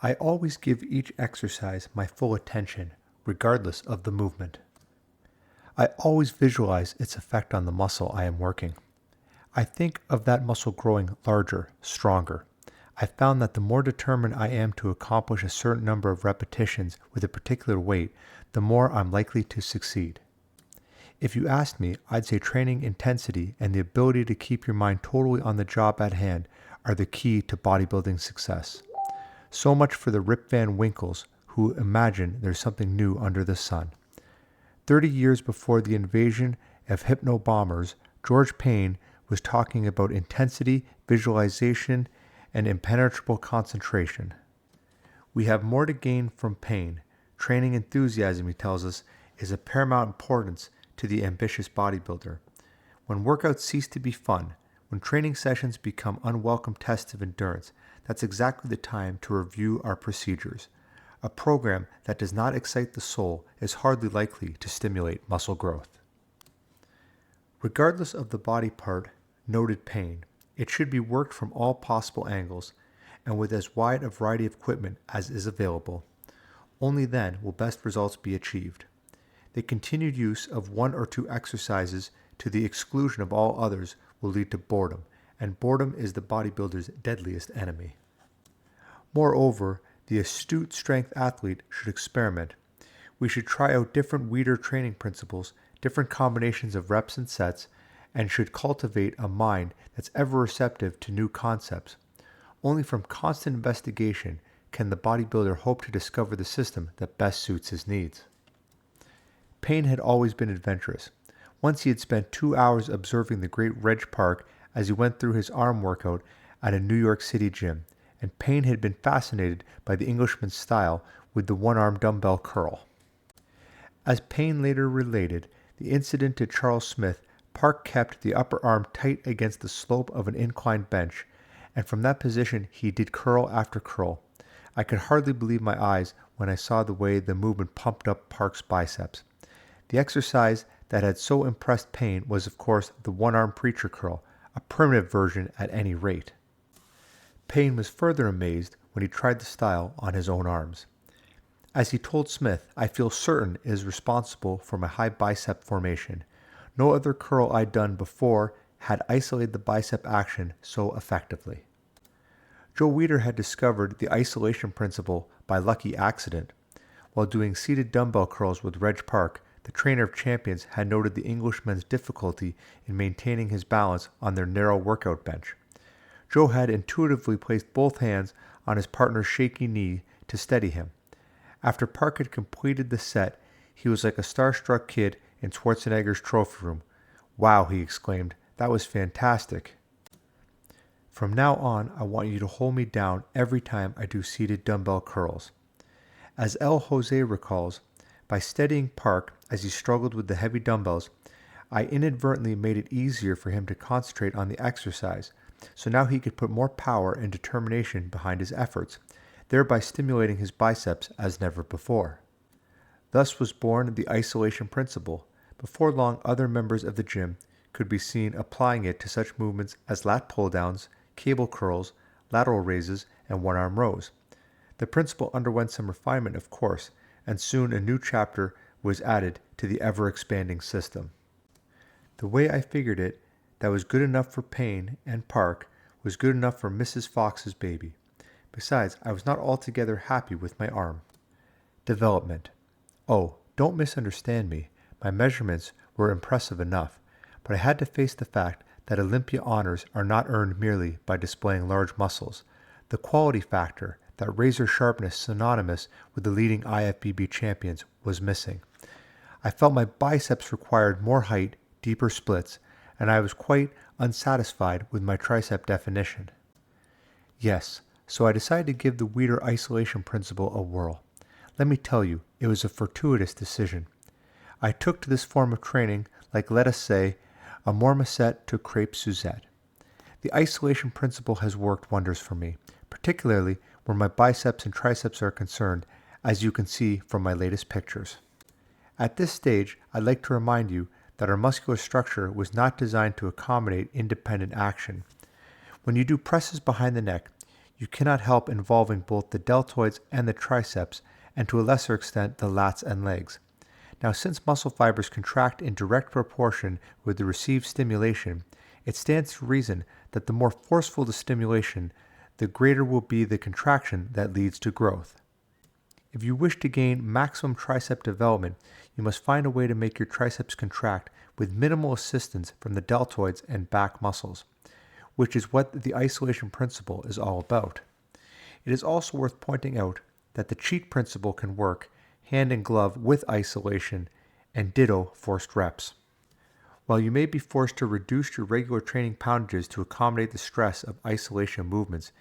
I always give each exercise my full attention, regardless of the movement. I always visualize its effect on the muscle I am working. I think of that muscle growing larger, stronger. I found that the more determined I am to accomplish a certain number of repetitions with a particular weight, the more I'm likely to succeed. If you asked me, I'd say training intensity and the ability to keep your mind totally on the job at hand are the key to bodybuilding success. So much for the Rip Van Winkles who imagine there's something new under the sun. 30 years before the invasion of hypno-bombers, George Payne was talking about intensity, visualization, and impenetrable concentration. We have more to gain from Payne. Training enthusiasm, he tells us, is of paramount importance to the ambitious bodybuilder. When workouts cease to be fun, when training sessions become unwelcome tests of endurance, that's exactly the time to review our procedures. A program that does not excite the soul is hardly likely to stimulate muscle growth. Regardless of the body part, noted Payne, it should be worked from all possible angles and with as wide a variety of equipment as is available. Only then will best results be achieved. The continued use of one or two exercises to the exclusion of all others will lead to boredom, and boredom is the bodybuilder's deadliest enemy. Moreover, the astute strength athlete should experiment. We should try out different weeder training principles, different combinations of reps and sets, and should cultivate a mind that's ever receptive to new concepts. Only from constant investigation can the bodybuilder hope to discover the system that best suits his needs. Payne had always been adventurous. Once he had spent 2 hours observing the great Reg Park as he went through his arm workout at a New York City gym, and Payne had been fascinated by the Englishman's style with the one-arm dumbbell curl. As Payne later related the incident to Charles Smith, Park kept the upper arm tight against the slope of an inclined bench, and from that position he did curl after curl. I could hardly believe my eyes when I saw the way the movement pumped up Park's biceps. The exercise that had so impressed Payne was, of course, the one-arm preacher curl, a primitive version at any rate. Payne was further amazed when he tried the style on his own arms. As he told Smith, I feel certain it is responsible for my high bicep formation. No other curl I'd done before had isolated the bicep action so effectively. Joe Weider had discovered the isolation principle by lucky accident. While doing seated dumbbell curls with Reg Park, the trainer of champions had noted the Englishman's difficulty in maintaining his balance on their narrow workout bench. Joe had intuitively placed both hands on his partner's shaky knee to steady him. After Park had completed the set, he was like a starstruck kid in Schwarzenegger's trophy room. "Wow," he exclaimed, "that was fantastic. From now on, I want you to hold me down every time I do seated dumbbell curls." As El Jose recalls, by steadying Park as he struggled with the heavy dumbbells, I inadvertently made it easier for him to concentrate on the exercise, so now he could put more power and determination behind his efforts, thereby stimulating his biceps as never before. Thus was born the isolation principle. Before long, other members of the gym could be seen applying it to such movements as lat pull-downs, cable curls, lateral raises, and one-arm rows. The principle underwent some refinement, of course, and soon a new chapter was added to the ever-expanding system. The way I figured it, that was good enough for Payne and Park was good enough for Mrs. Fox's baby. Besides, I was not altogether happy with my arm. Development. Oh, don't misunderstand me. My measurements were impressive enough, but I had to face the fact that Olympia honors are not earned merely by displaying large muscles. The quality factor, that razor sharpness synonymous with the leading IFBB champions, was missing. I felt my biceps required more height, deeper splits, and I was quite unsatisfied with my tricep definition. Yes, so I decided to give the Weider isolation principle a whirl. Let me tell you, it was a fortuitous decision. I took to this form of training like, let us say, a marmoset to crepe Suzette. The isolation principle has worked wonders for me, particularly where my biceps and triceps are concerned, as you can see from my latest pictures. At this stage, I'd like to remind you that our muscular structure was not designed to accommodate independent action. When you do presses behind the neck, you cannot help involving both the deltoids and the triceps, and to a lesser extent the lats and legs. Now, since muscle fibers contract in direct proportion with the received stimulation, it stands to reason that the more forceful the stimulation, the greater will be the contraction that leads to growth. If you wish to gain maximum tricep development, you must find a way to make your triceps contract with minimal assistance from the deltoids and back muscles, which is what the isolation principle is all about. It is also worth pointing out that the cheat principle can work hand in glove with isolation and ditto forced reps. While you may be forced to reduce your regular training poundages to accommodate the stress of isolation movements,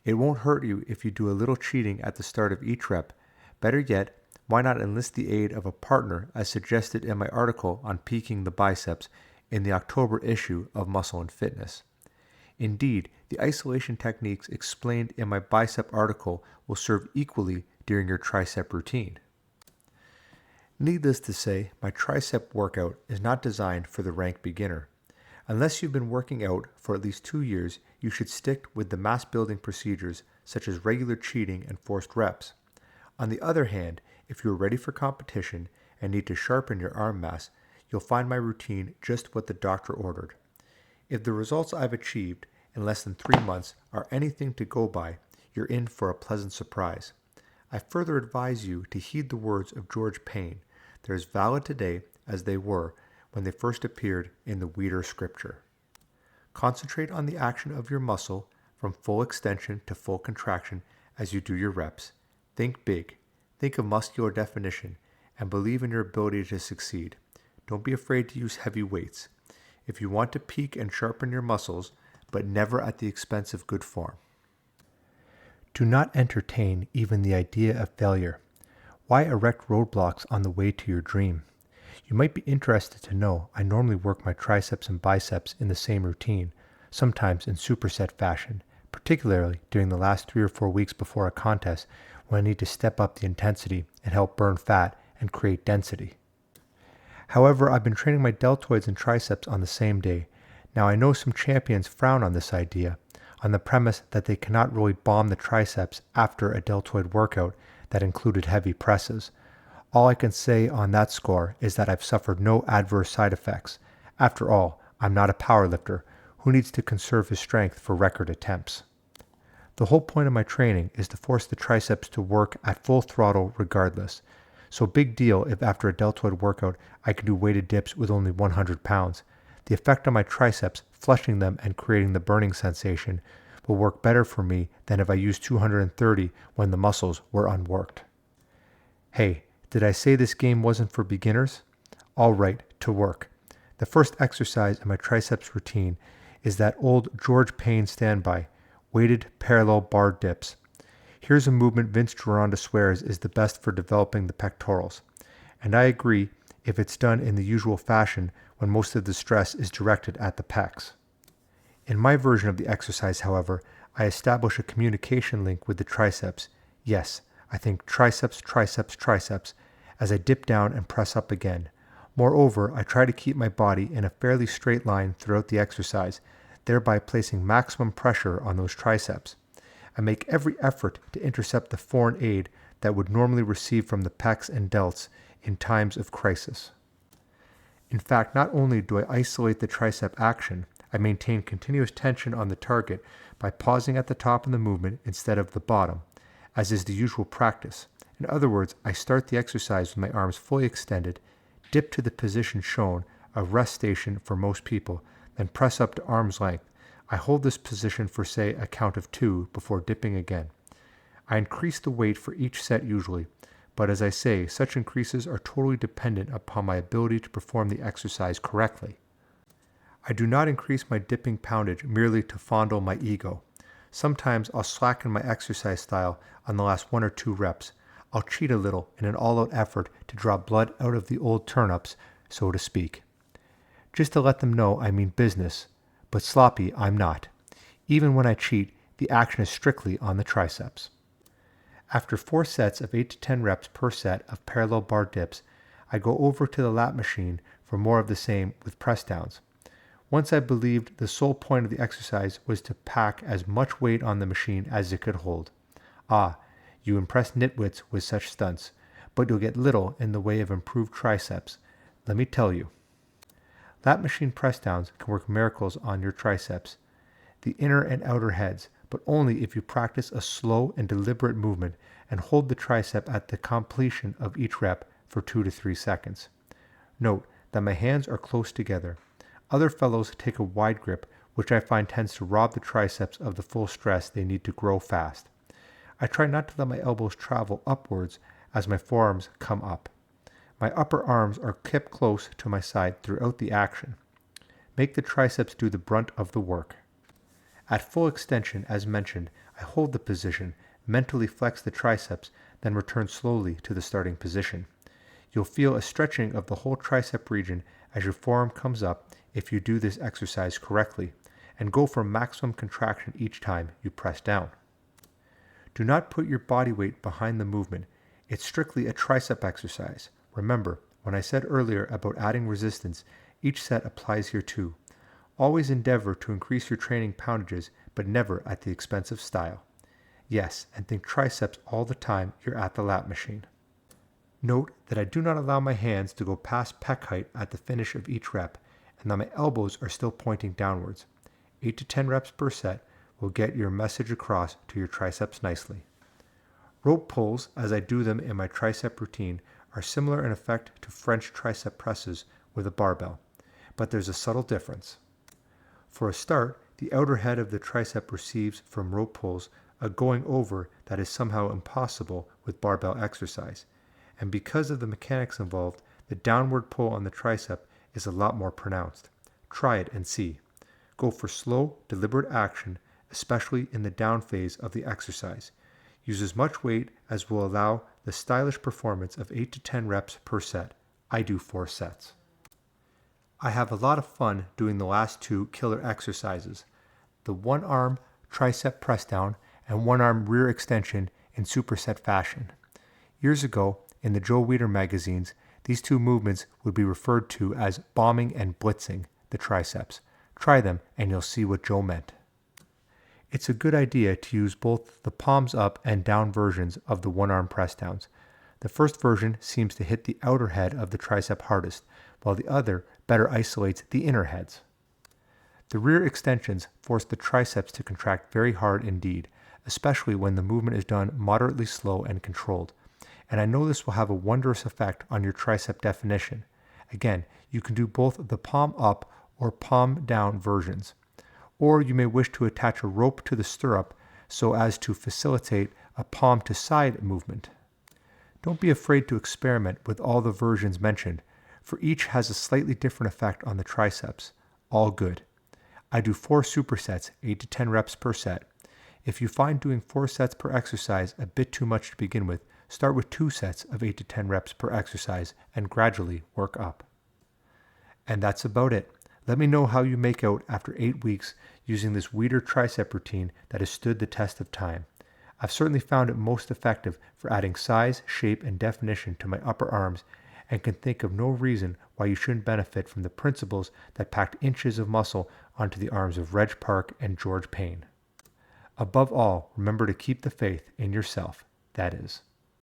it won't hurt you if you do a little cheating at the start of each rep. Better yet, why not enlist the aid of a partner as suggested in my article on peaking the biceps in the October issue of Muscle and Fitness. Indeed, the isolation techniques explained in my bicep article will serve equally during your tricep routine. Needless to say, my tricep workout is not designed for the rank beginner. Unless you've been working out for at least 2 years, you should stick with the mass building procedures such as regular cheating and forced reps. On the other hand, if you are ready for competition and need to sharpen your arm mass, you'll find my routine just what the doctor ordered. If the results I've achieved in less than 3 months are anything to go by, you're in for a pleasant surprise. I further advise you to heed the words of George Payne. They're as valid today as they were when they first appeared in the Weeder scripture. Concentrate on the action of your muscle from full extension to full contraction as you do your reps. Think big, think of muscular definition, and believe in your ability to succeed. Don't be afraid to use heavy weights if you want to peak and sharpen your muscles, but never at the expense of good form. Do not entertain even the idea of failure. Why erect roadblocks on the way to your dream? You might be interested to know I normally work my triceps and biceps in the same routine, sometimes in superset fashion, particularly during the last 3 or 4 weeks before a contest when I need to step up the intensity and help burn fat and create density. However, I've been training my deltoids and triceps on the same day. Now I know some champions frown on this idea, on the premise that they cannot really bomb the triceps after a deltoid workout that included heavy presses. All I can say on that score is that I've suffered no adverse side effects. After all, I'm not a powerlifter who needs to conserve his strength for record attempts. The whole point of my training is to force the triceps to work at full throttle regardless. So big deal if after a deltoid workout I can do weighted dips with only 100 pounds. The effect on my triceps, flushing them and creating the burning sensation, will work better for me than if I used 230 when the muscles were unworked. Hey, did I say this game wasn't for beginners? All right, to work. The first exercise in my triceps routine is that old George Payne standby, weighted parallel bar dips. Here's a movement Vince Gironda swears is the best for developing the pectorals. And I agree if it's done in the usual fashion when most of the stress is directed at the pecs. In my version of the exercise, however, I establish a communication link with the triceps. Yes, I think triceps, triceps, triceps, as I dip down and press up again. Moreover, I try to keep my body in a fairly straight line throughout the exercise, thereby placing maximum pressure on those triceps. I make every effort to intercept the foreign aid that would normally receive from the pecs and delts in times of crisis. In fact, not only do I isolate the tricep action, I maintain continuous tension on the target by pausing at the top of the movement instead of the bottom, as is the usual practice. In other words, I start the exercise with my arms fully extended, dip to the position shown, a rest station for most people, then press up to arm's length. I hold this position for, say, a count of 2 before dipping again. I increase the weight for each set usually, but as I say, such increases are totally dependent upon my ability to perform the exercise correctly. I do not increase my dipping poundage merely to fondle my ego. Sometimes I'll slacken my exercise style on the last 1 or 2 reps. I'll cheat a little in an all-out effort to draw blood out of the old turnips, so to speak. Just to let them know I mean business, but sloppy I'm not. Even when I cheat, the action is strictly on the triceps. After 4 sets of 8 to 10 reps per set of parallel bar dips, I go over to the lat machine for more of the same with press downs. Once I believed the sole point of the exercise was to pack as much weight on the machine as it could hold. Ah, you impress nitwits with such stunts, but you'll get little in the way of improved triceps, let me tell you. Lat machine press downs can work miracles on your triceps, the inner and outer heads, but only if you practice a slow and deliberate movement and hold the tricep at the completion of each rep for 2 to 3 seconds. Note that my hands are close together. Other fellows take a wide grip, which I find tends to rob the triceps of the full stress they need to grow fast. I try not to let my elbows travel upwards as my forearms come up. My upper arms are kept close to my side throughout the action. Make the triceps do the brunt of the work. At full extension, as mentioned, I hold the position, mentally flex the triceps, then return slowly to the starting position. You'll feel a stretching of the whole tricep region as your forearm comes up if you do this exercise correctly, and go for maximum contraction each time you press down. Do not put your body weight behind the movement. It's strictly a tricep exercise. Remember, when I said earlier about adding resistance, each set applies here too. Always endeavor to increase your training poundages, but never at the expense of style. Yes, and think triceps all the time you're at the lat machine. Note that I do not allow my hands to go past pec height at the finish of each rep, and that my elbows are still pointing downwards. 8 to 10 reps per set will get your message across to your triceps nicely. Rope pulls, as I do them in my tricep routine, are similar in effect to French tricep presses with a barbell, but there's a subtle difference. For a start, the outer head of the tricep receives from rope pulls a going over that is somehow impossible with barbell exercise, and because of the mechanics involved, the downward pull on the tricep is a lot more pronounced. Try it and see. Go for slow, deliberate action, especially in the down phase of the exercise. Use as much weight as will allow the stylish performance of 8 to 10 reps per set. I do 4 sets. I have a lot of fun doing the last 2 killer exercises, the one arm tricep press down and one arm rear extension in superset fashion. Years ago, in the Joe Weider magazines, these 2 movements would be referred to as bombing and blitzing the triceps. Try them and you'll see what Joe meant. It's a good idea to use both the palms up and down versions of the one arm press downs. The first version seems to hit the outer head of the tricep hardest, while the other better isolates the inner heads. The rear extensions force the triceps to contract very hard indeed, especially when the movement is done moderately slow and controlled. And I know this will have a wondrous effect on your tricep definition. Again, you can do both the palm up or palm down versions. Or you may wish to attach a rope to the stirrup so as to facilitate a palm to side movement. Don't be afraid to experiment with all the versions mentioned, for each has a slightly different effect on the triceps. All good. I do 4 supersets, 8 to 10 reps per set. If you find doing 4 sets per exercise a bit too much to begin with, start with 2 sets of 8 to 10 reps per exercise and gradually work up. And that's about it. Let me know how you make out after 8 weeks using this Weider tricep routine that has stood the test of time. I've certainly found it most effective for adding size, shape, and definition to my upper arms, and can think of no reason why you shouldn't benefit from the principles that packed inches of muscle onto the arms of Reg Park and George Payne. Above all, remember to keep the faith in yourself, that is.